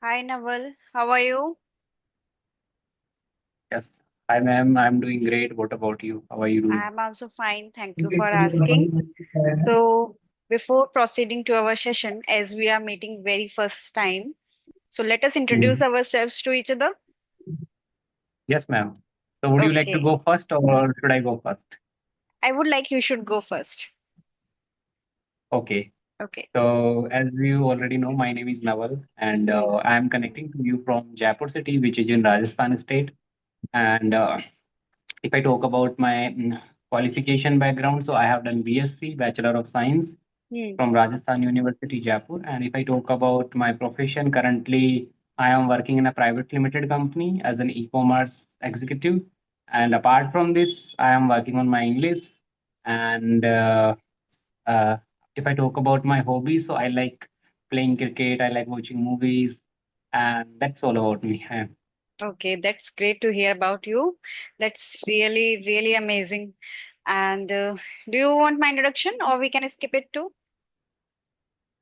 Hi Naval, how are you? Yes. Hi, ma'am. I'm doing great. What about you? How are you doing? I'm also fine, thank you for asking. So, before proceeding to our session, as we are meeting very first time, so let us introduce Mhm. ourselves to each other. Yes, ma'am. So, would you like to Okay, go first or should I go first? I would like you should go first. Okay. Okay. So, as you already know, my name is Naval, and Hmm. I'm connecting to you from Jaipur city, which is in Rajasthan state. And if I talk about my qualification background, so I have done BSc, Bachelor of Science, Hmm. from Rajasthan University, Jaipur. And if I talk about my profession, currently I am working in a private limited company as an e-commerce executive. And apart from this, I am working on my English. And uh, if I talk about my hobbies, so I like playing cricket, I like watching movies, and that's all about me. Okay, that's great to hear about you. That's really, really amazing. And do you want my introduction or we can skip it too?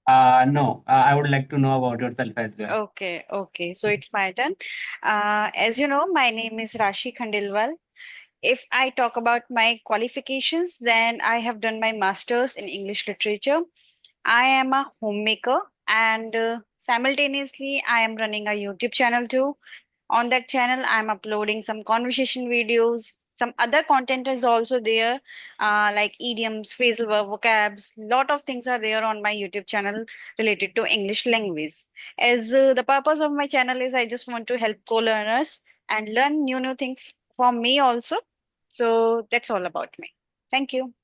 No, I would like to know about yourself as well. Okay, okay. So it's my turn. As you know, my name is Rashi Khandelwal. If I talk about my qualifications, then I have done my master's in English literature. I am a homemaker and simultaneously I am running a YouTube channel too. On that channel, I'm uploading some conversation videos. Some other content is also there, like idioms, phrasal verb, vocabs. Lot of things are there on my YouTube channel related to English language. As the purpose of my channel is, I just want to help co-learners and learn new things from me also. So that's all about me. Thank you.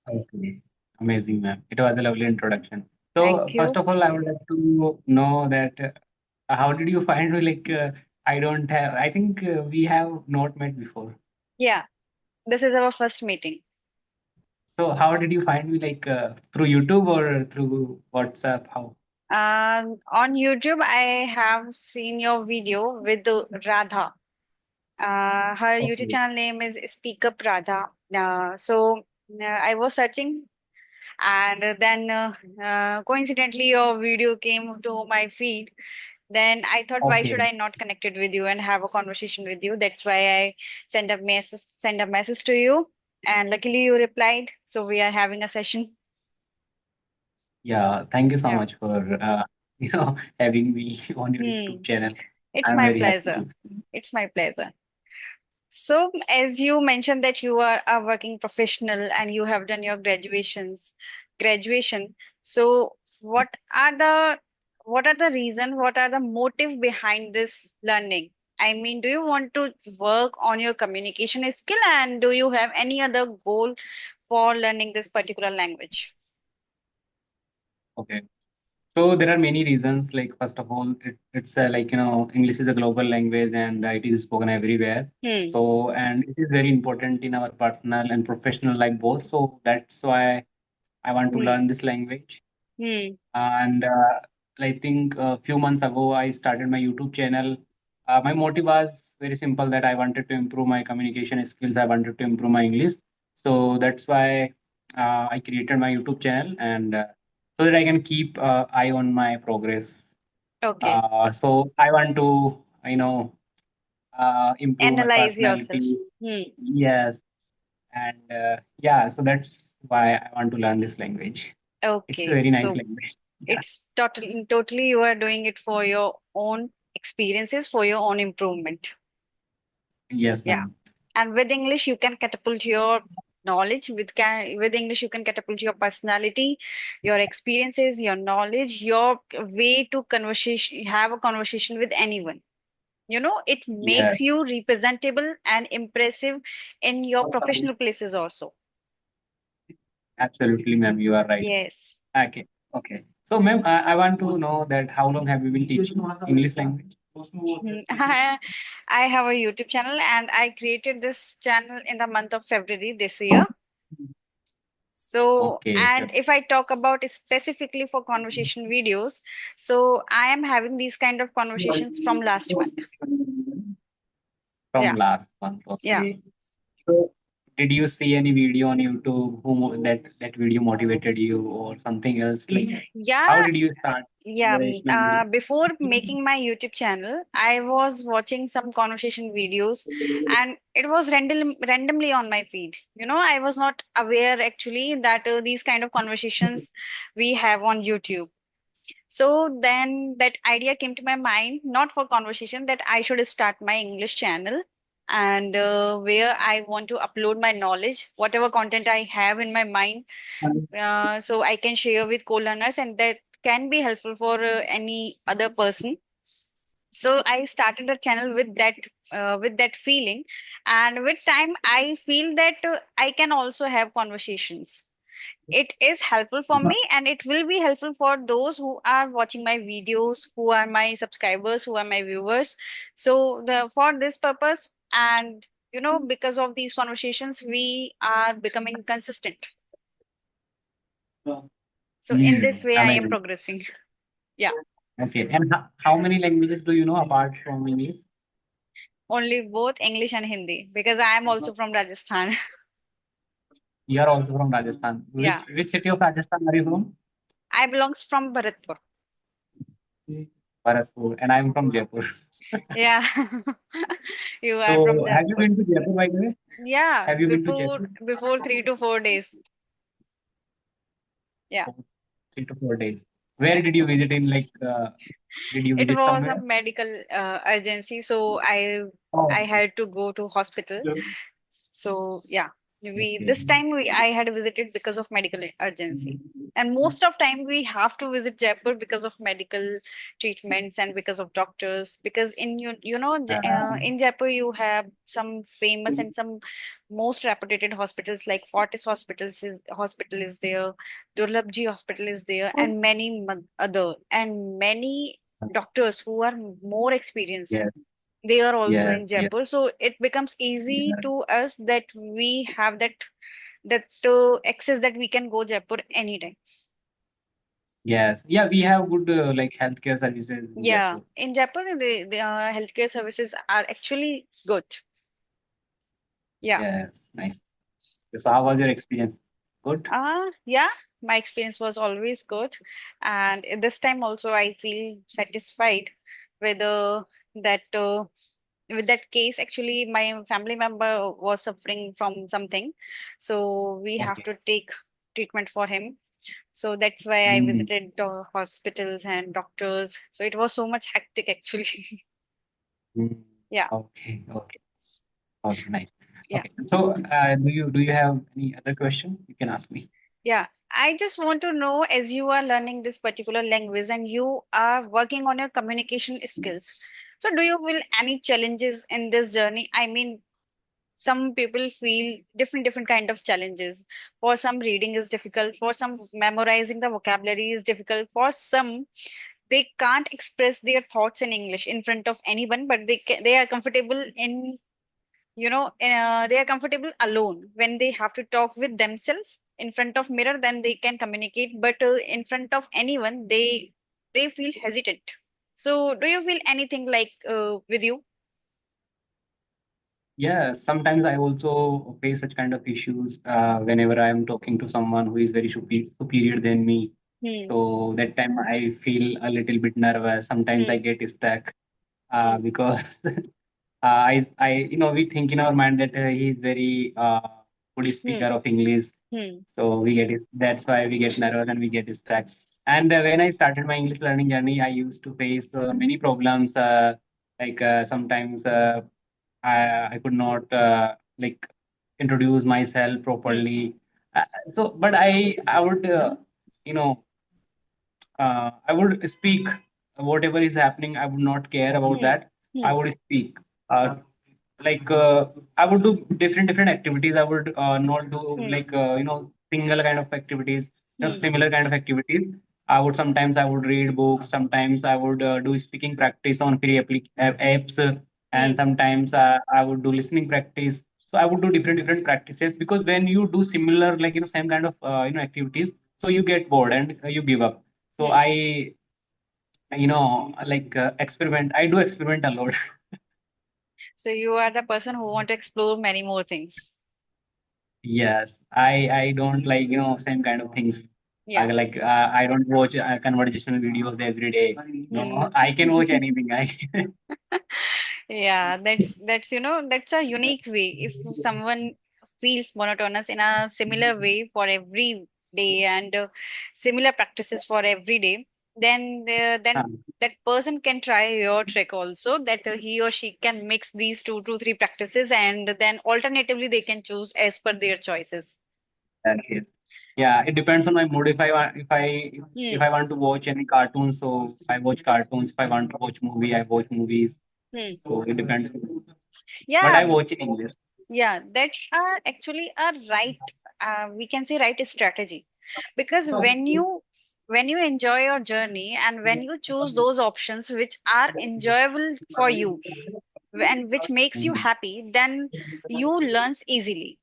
Okay. Amazing, ma'am. It was a lovely introduction. Thank So, first you. of all, I would like to know that how did you find me? I don't have, I think we have not met before. Yeah, this is our first meeting. So, how did you find me? Through YouTube or through WhatsApp? How? On YouTube, I have seen your video with Radha. Her YouTube Okay. channel name is Speak Up Radha. I was searching, and then coincidentally, your video came to my feed. Then I thought, why should Okay. I not connect it with you and have a conversation with you? That's why I sent a message to you, and luckily you replied. So we are having a session. Yeah. Thank you so Yeah. much for having me on your YouTube Hmm. channel. It's I'm my very happy pleasure. to. It's my pleasure. So, as you mentioned that you are a working professional and you have done your graduation. So, what are the reason, what are the motive behind this learning? I mean, do you want to work on your communication skill and do you have any other goal for learning this particular language? Okay. So there are many reasons. Like first of all, it's English is a global language and it is spoken everywhere. Hmm. So and it is very important in our personal and professional life both. So that's why I want to Hmm. learn this language. Hmm. And I think a few months ago I started my YouTube channel. My motive was very simple that I wanted to improve my communication skills. I wanted to improve my English. So that's why I created my YouTube channel and so that I can keep eye on my progress. Okay. So I want to, improve my Analyze yourself. personality. Hmm. Yes, and yeah, so that's why I want to learn this language. It's a Okay. very nice So language. Yeah. it's totally you are doing it for your own experiences, for your own improvement. Yes, Yeah. ma'am. And with English, you can catapult your knowledge. With English, you can catapult your personality, your experiences, your knowledge, your way to conversation, have a conversation with anyone. It Yes, makes you representable and impressive in your professional places also. absolutely, ma'am. You are right. Yes. Okay, okay. So, ma'am, I want to know that how long have you been teaching English language? I have a YouTube channel and I created this channel in the month of February this year. So, Okay, and if I talk about specifically for conversation videos, so I am having these kind of conversations from last month. from Yeah, last month. yeah. Okay. So, did you see any video on YouTube that video motivated you or something else? Like, how Yeah, did you start? Yeah, conversational. before making my YouTube channel, I was watching some conversation videos and it was randomly on my feed. I was not aware actually that these kind of conversations we have on YouTube. So then that idea came to my mind, not for conversation, that I should start my English channel and where I want to upload my knowledge, whatever content I have in my mind, so I can share with co-learners and that can be helpful for any other person. So I started the channel with that feeling, and with time I feel that I can also have conversations. It is helpful for me and it will be helpful for those who are watching my videos, who are my subscribers, who are my viewers. So the for this purpose, and because of these conversations we are becoming consistent. So in this way I am Amazing. progressing. Yeah. Okay. And how many languages do you know apart from English? Only both English and Hindi because I am also from Rajasthan. You are also from Rajasthan. Yeah. Which city of Rajasthan are you from? I belongs from Bharatpur. Bharatpur, and I'm from Jaipur. Yeah. You are from So, have you Jaipur. been to Jaipur, by the way? Yeah, Have you been to before Jaipur? before 3 to 4 days. Yeah. For 3 to 4 days. Where Yeah. did you visit in? Did you It visit was a somewhere? medical urgency, so I Oh, had to go to hospital. So yeah, we okay. this time I had visited because of medical urgency. And most of time we have to visit Jaipur because of medical treatments and because of doctors. Because in in Jaipur you have some famous and some most reputed hospitals like Fortis Hospital is there, Durlabji Hospital is there, and many other and many doctors who are more experienced, Yes, they are also yes, in yes, Jaipur, so it becomes easy yes, to us that we have that access that we can go Jaipur anytime. yes. Yeah, we have good healthcare services in Yeah, Jaipur. in Jaipur the healthcare services are actually good. Yeah. Yes, nice. So, how was your experience? Good. Yeah, my experience was always good, and at this time also I feel satisfied with that with that case. Actually my family member was suffering from something, so we have Okay. to take treatment for him. So that's why I Mm. visited hospitals and doctors. So it was so much hectic actually. Mm. Yeah. Okay, okay, okay, nice. Yeah. Okay, so do you have any other question? You can ask me. Yeah. I just want to know, as you are learning this particular language and you are working on your communication skills. So do you feel any challenges in this journey? I mean, some people feel different kind of challenges. For some reading is difficult, for some memorizing the vocabulary is difficult, for some they can't express their thoughts in English in front of anyone, but they are comfortable in they are comfortable alone. When they have to talk with themselves in front of mirror, then they can communicate, but in front of anyone they feel hesitant. So do you feel anything like with you? Yeah, sometimes I also face such kind of issues whenever I am talking to someone who is very superior than me. Hmm. So that time I feel a little bit nervous. Sometimes I Hmm. get stuck Hmm. because we think in our mind that he is very good speaker Hmm. of English. Hmm. So we get it. That's why we get nervous and we get stuck. And when I started my English learning journey, I used to face many problems. Sometimes I could not introduce myself Hmm. properly. But I would I would speak whatever is happening. I would not care about Hmm. that. I Hmm. would speak. Uh, like I would do different activities. I would not do Hmm. single kind of activities, Hmm. similar kind of activities. I would read books. Sometimes I would do speaking practice on free apps, and Hmm. sometimes I would do listening practice. So I would do different practices because when you do similar same kind of activities, so you get bored and you give up. So Hmm. I experiment. I do experiment a lot. So you are the person who want to explore many more things. Yes, I don't like same kind of things. Yeah. I don't watch conversational videos every day. Hmm. No, I can watch anything. I Yeah, that's a unique way. If someone feels monotonous in a similar way for every day and similar practices for every day, then that person can try your trick also, that he or she can mix these two to three practices, and then alternatively they can choose as per their choices. That is. Yeah, it depends on my mood. If Hmm. I want to watch any cartoons, so I watch cartoons. If I want to watch movie, I watch movies. Hmm. So it depends. But Yeah, I watch in English. yeah, that's actually a right, we can say right strategy, because when you enjoy your journey and when you choose those options which are enjoyable for you and which makes you Mhm. happy, then you learns easily.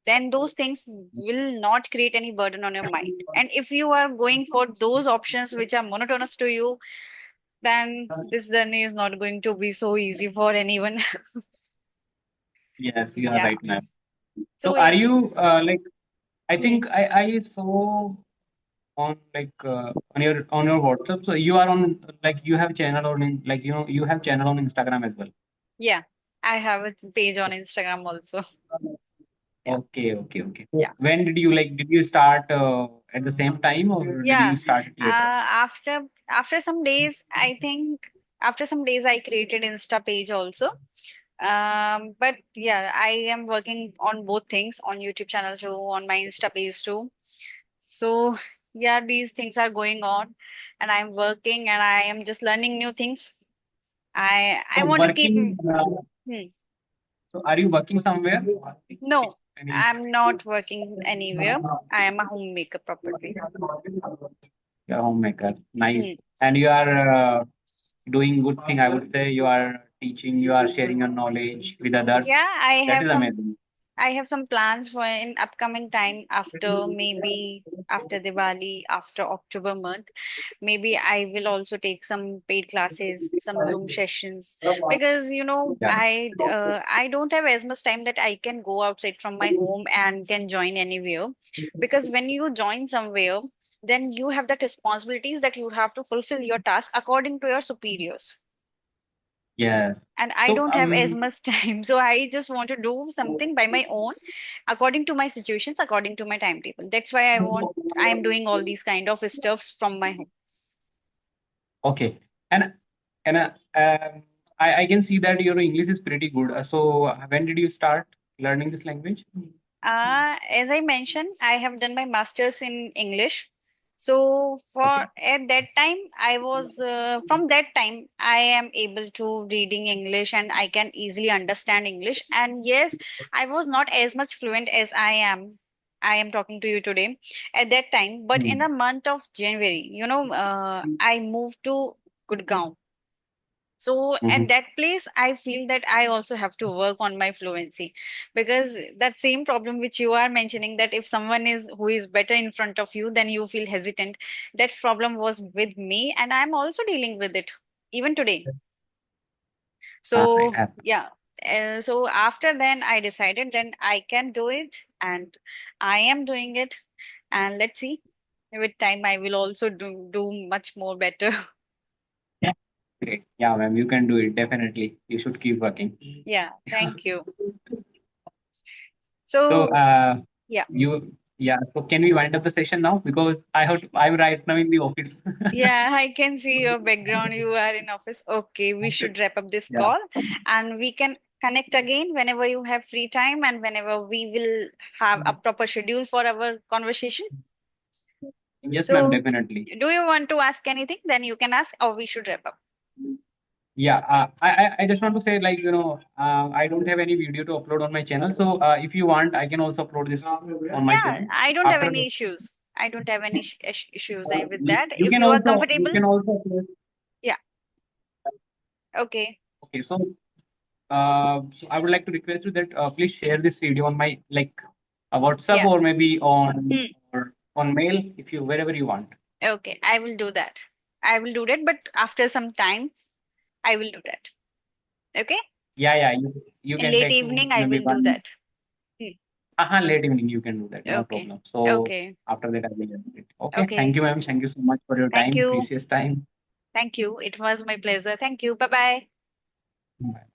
Then those things will not create any burden on your mind. And if you are going for those options which are monotonous to you, then this journey is not going to be so easy for anyone. Yes, you are Yeah. right, ma'am. So So are yeah. you I Hmm. think I saw on on your WhatsApp. So you are on you have channel on you have channel on Instagram as well. Yeah, I have a page on Instagram also. Yeah, Okay, okay, okay. yeah, So when did you start at the same time or did yeah. you start it later? After some days, I think after some days I created Insta page also. But yeah, I am working on both things, on YouTube channel too, on my Insta page too. So yeah, these things are going on, and I'm working and I am just learning new things. I So want to keep. working. Hmm. So are you working somewhere? No, Which any I'm not working anywhere. I am a homemaker properly. you're a homemaker. Hmm. Nice. And you are doing good thing. I would say you are teaching. You are sharing your knowledge with others. Yeah, That is amazing. I have some plans for in upcoming time, after maybe after Diwali, after October month. Maybe I will also take some paid classes, some Zoom sessions, because Yeah. I don't have as much time that I can go outside from my home and can join anywhere. Because when you join somewhere, then you have that responsibilities that you have to fulfill your task according to your superiors, Yes. and I So don't have as much time. So I just want to do something by my own, according to my situations, according to my timetable. That's why I am doing all these kind of stuffs from my home. okay. And and I can see that your English is pretty good. So when did you start learning this language? As I mentioned, I have done my master's in English. So Okay. for at that time, I was from that time I am able to reading English and I can easily understand English. And yes, I was not as much fluent as I am. I am talking to you today at that time. But in Hmm. the month of January, I moved to Gurgaon. So at Mhm. that place, I feel that I also have to work on my fluency, because that same problem which you are mentioning, that if someone is who is better in front of you, then you feel hesitant. That problem was with me, and I'm also dealing with it even today. It So happens. yeah. So after then, I decided then I can do it, and I am doing it. And let's see, with time, I will also do much more better. Great. Yeah, ma'am, you can do it. Definitely. You should keep working. Yeah, thank you. So, So yeah. yeah. So, can we wind up the session now? Because I'm right now in the office. Yeah, I can see your background. You are in office. Okay, we should wrap up this Yeah. call and we can connect again whenever you have free time and whenever we will have a proper schedule for our conversation. Yes, ma'am, So, definitely. do you want to ask anything? Then you can ask, or we should wrap up. Yeah. I just want to say, I don't have any video to upload on my channel. So, if you want, I can also upload this on my Yeah, channel. I don't have After any issues. I don't have any issues with you, that. you If can you are also you comfortable, can also upload. yeah, okay. Okay. So I would like to request you that please share this video on my WhatsApp Yeah, or maybe hmm, on mail if you wherever you want. okay, I will do that. I will do that, but after some time, I will do that. Okay? Yeah, yeah. You In can late take evening, I maybe will do one. that. Hmm. Late evening, you can do that, no Okay. problem. So Okay. after that, I will edit it. Okay, thank Okay. you, ma'am. Thank you so much for your Thank time, you. precious time. Thank you. It was my pleasure. Thank you. Bye bye. Bye.